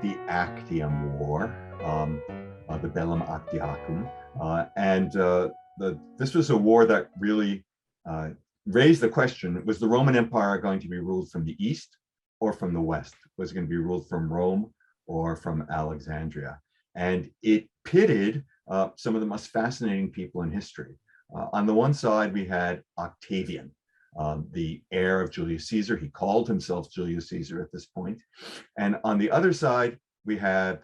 the Actium War, the Bellum Actiacum, this was a war that really raised the question: was the Roman Empire going to be ruled from the east or from the west? Was it going to be ruled from Rome or from Alexandria? And it pitted some of the most fascinating people in history. On the one side, we had Octavian, the heir of Julius Caesar. He called himself Julius Caesar at this point. And on the other side, we had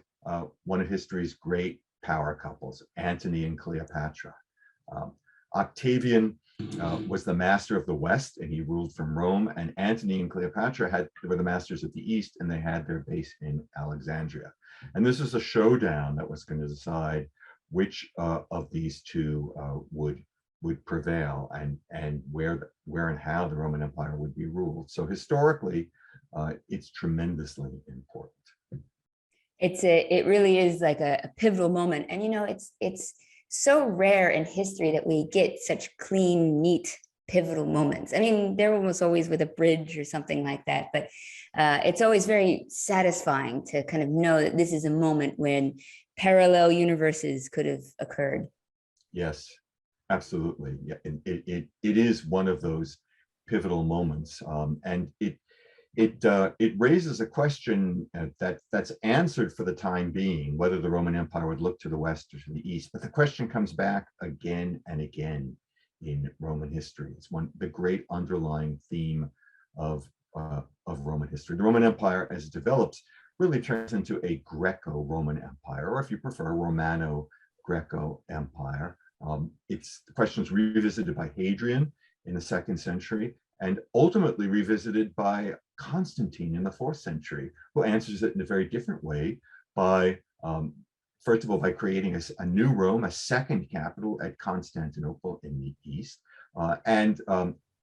one of history's great power couples, Antony and Cleopatra. Octavian was the master of the West, and he ruled from Rome. And Antony and Cleopatra were the masters of the East, and they had their base in Alexandria. And this is a showdown that was going to decide which of these two would prevail, and where and how the Roman Empire would be ruled. So historically, it's tremendously important. It really is like a pivotal moment, and it's so rare in history that we get such clean, neat, pivotal moments. I mean, they're almost always with a bridge or something like that, but it's always very satisfying to kind of know that this is a moment when parallel universes could have occurred. Yes, absolutely. Yeah, it is one of those pivotal moments, and it raises a question that's answered for the time being, whether the Roman Empire would look to the west or to the east. But the question comes back again and again in Roman history. It's the great underlying theme of Roman history. The Roman Empire, as it develops, really turns into a Greco-Roman Empire, or if you prefer, Romano-Greco Empire. The question is revisited by Hadrian in the 2nd century, and ultimately revisited by Constantine in the 4th century, who answers it in a very different way by, first of all, by creating a new Rome, a second capital at Constantinople in the east, and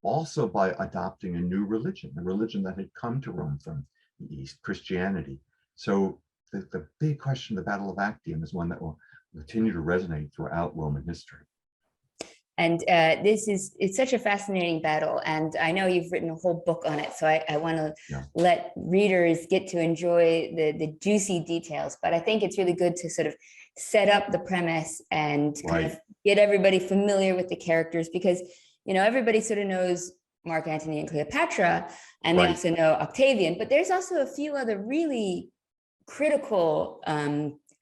also by adopting a new religion, a religion that had come to Rome from the east, Christianity. So the big question, the Battle of Actium, is one that will continue to resonate throughout Roman history. And it's such a fascinating battle, and I know you've written a whole book on it, so I want to let readers get to enjoy the juicy details. But I think it's really good to sort of set up the premise and kind of get everybody familiar with the characters, because everybody sort of knows Mark Antony and Cleopatra, and they also know Octavian, but there's also a few other really critical,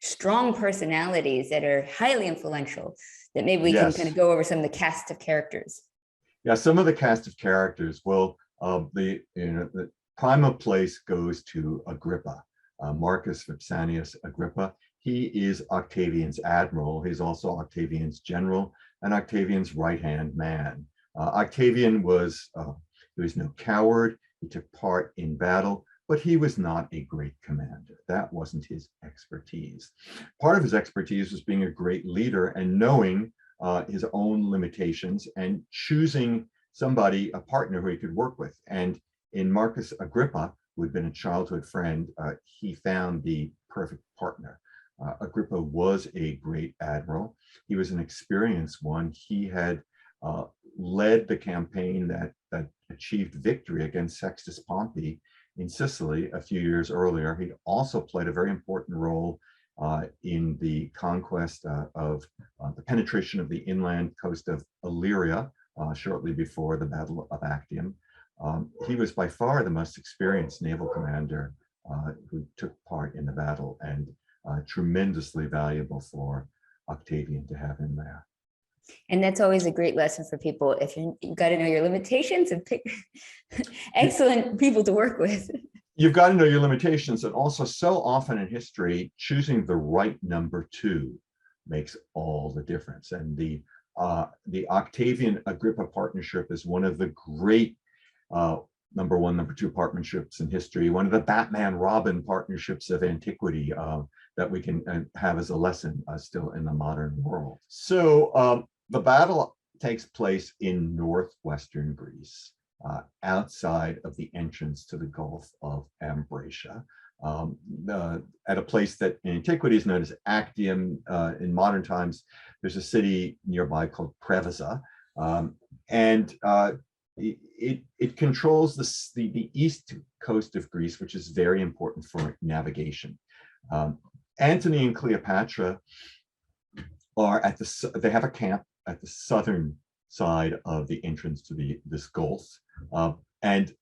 strong personalities that are highly influential, that maybe we can kind of go over some of the cast of characters. Yeah, some of the cast of characters. Well, the prime of place goes to Agrippa, Marcus Vipsanius Agrippa. He is Octavian's admiral. He's also Octavian's general and Octavian's right-hand man. Octavian was no coward. He took part in battle, but he was not a great commander. That wasn't his expertise. Part of his expertise was being a great leader and knowing his own limitations and choosing a partner who he could work with. And in Marcus Agrippa, who had been a childhood friend, he found the perfect partner. Agrippa was a great admiral. He was an experienced one. He had led the campaign that achieved victory against Sextus Pompey in Sicily a few years earlier. He also played a very important role in the conquest of the penetration of the inland coast of Illyria shortly before the Battle of Actium. He was by far the most experienced naval commander who took part in the battle, and tremendously valuable for Octavian to have him there. And that's always a great lesson for people. If you've got to know your limitations and pick excellent people to work with. You've got to know your limitations, and also so often in history, choosing the right number 2 makes all the difference. And the Octavian Agrippa partnership is one of the great number 1, number 2 partnerships in history. One of the Batman Robin partnerships of antiquity that we can have as a lesson still in the modern world. So the battle takes place in northwestern Greece, outside of the entrance to the Gulf of Ambracia, at a place that in antiquity is known as Actium. In modern times, there's a city nearby called Preveza, and it controls the east coast of Greece, which is very important for navigation. Antony and Cleopatra are they have a camp at the southern side of the entrance to this gulf, and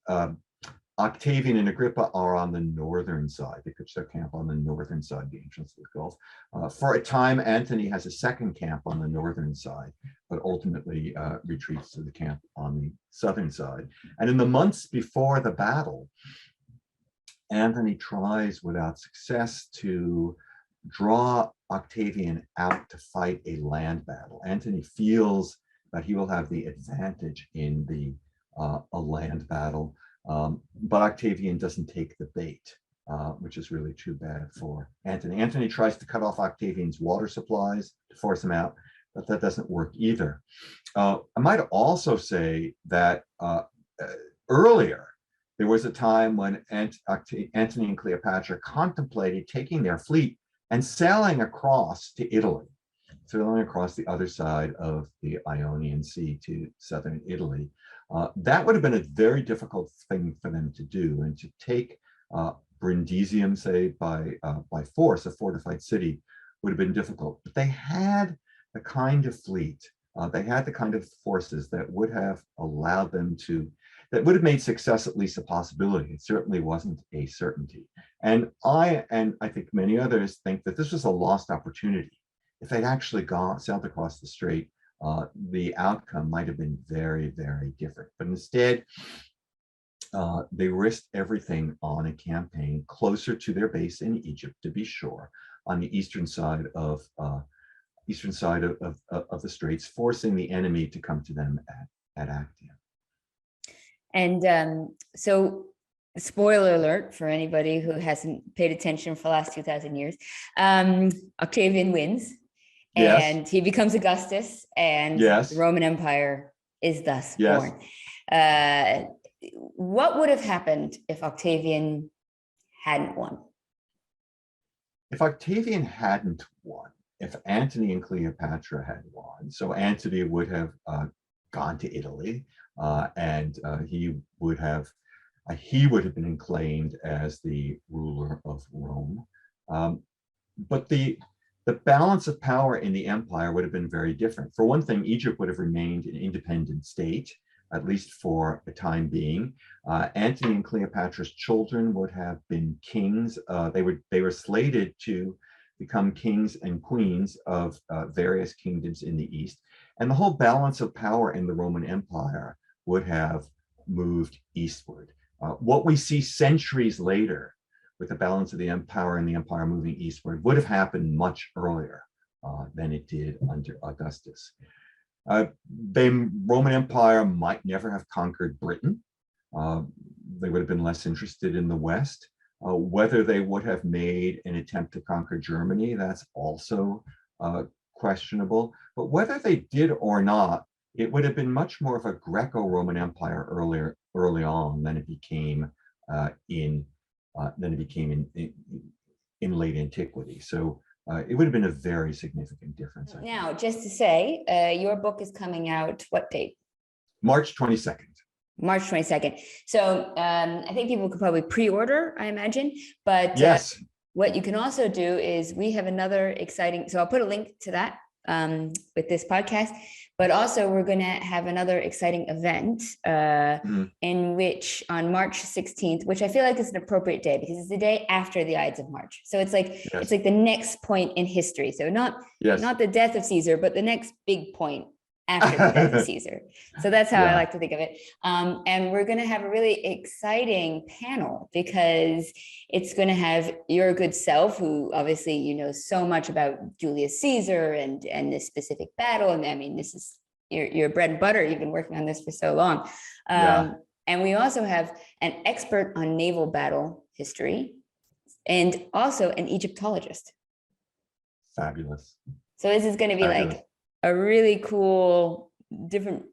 Octavian and Agrippa are on the northern side. They pitch their camp on the northern side of the entrance to the Gulf. For a time, Antony has a second camp on the northern side, but ultimately retreats to the camp on the southern side. And in the months before the battle, Antony tries without success to draw Octavian out to fight a land battle. Antony feels that he will have the advantage in a land battle. But Octavian doesn't take the bait, which is really too bad for Antony. Antony tries to cut off Octavian's water supplies to force him out, but that doesn't work either. I might also say that earlier, there was a time when Antony and Cleopatra contemplated taking their fleet and sailing across to Italy, sailing across the other side of the Ionian Sea to southern Italy. That would have been a very difficult thing for them to do, and to take Brundisium, say, by force, a fortified city, would have been difficult. But they had the kind of fleet, they had the kind of forces that would have allowed them that would have made success at least a possibility. It certainly wasn't a certainty. And I think many others think that this was a lost opportunity. If they'd actually sailed across the strait, the outcome might have been very, very different. But instead, they risked everything on a campaign closer to their base in Egypt, to be sure, on the eastern side of the straits, forcing the enemy to come to them at Actium. And so, spoiler alert for anybody who hasn't paid attention for the last 2,000 years, Octavian wins. Yes. And he becomes Augustus, and yes. the Roman Empire is thus yes. born. What would have happened if Octavian hadn't won? If Octavian hadn't won, if Antony and Cleopatra had won, so Antony would have gone to Italy, and he would have been acclaimed as the ruler of Rome. But the balance of power in the empire would have been very different. For one thing, Egypt would have remained an independent state, at least for a time being. Antony and Cleopatra's children would have been kings. They were slated to become kings and queens of various kingdoms in the east. And the whole balance of power in the Roman Empire would have moved eastward. What we see centuries later, with the balance of the empire and the empire moving eastward, would have happened much earlier than it did under Augustus. The Roman Empire might never have conquered Britain. They would have been less interested in the West. Whether they would have made an attempt to conquer Germany, that's also questionable. But whether they did or not, it would have been much more of a Greco-Roman Empire early on than it became in late antiquity. So it would have been a very significant difference. Now, just to say, your book is coming out what date? March 22nd. March 22nd. So I think people could probably pre-order, I imagine. But yes, what you can also do is we have another exciting, so I'll put a link to that with this podcast. But also we're going to have another exciting event in which on March 16th, which I feel like is an appropriate day because it's the day after the Ides of March. So it's like it's like the next point in history. So not the death of Caesar, but the next big point after the death of Caesar. So that's how I like to think of it. And we're going to have a really exciting panel because it's going to have your good self, who obviously you know so much about Julius Caesar and this specific battle. And I mean, this is your bread and butter. You've been working on this for so long. And we also have an expert on naval battle history and also an Egyptologist. Fabulous. So this is going to be like a really cool, different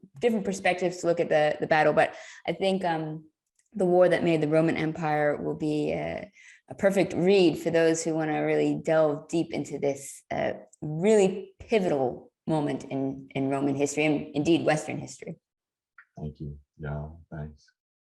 perspectives to look at the battle. But I think the war that made the Roman Empire will be a perfect read for those who want to really delve deep into this really pivotal moment in Roman history and indeed Western history. Thank you. Yeah, thanks.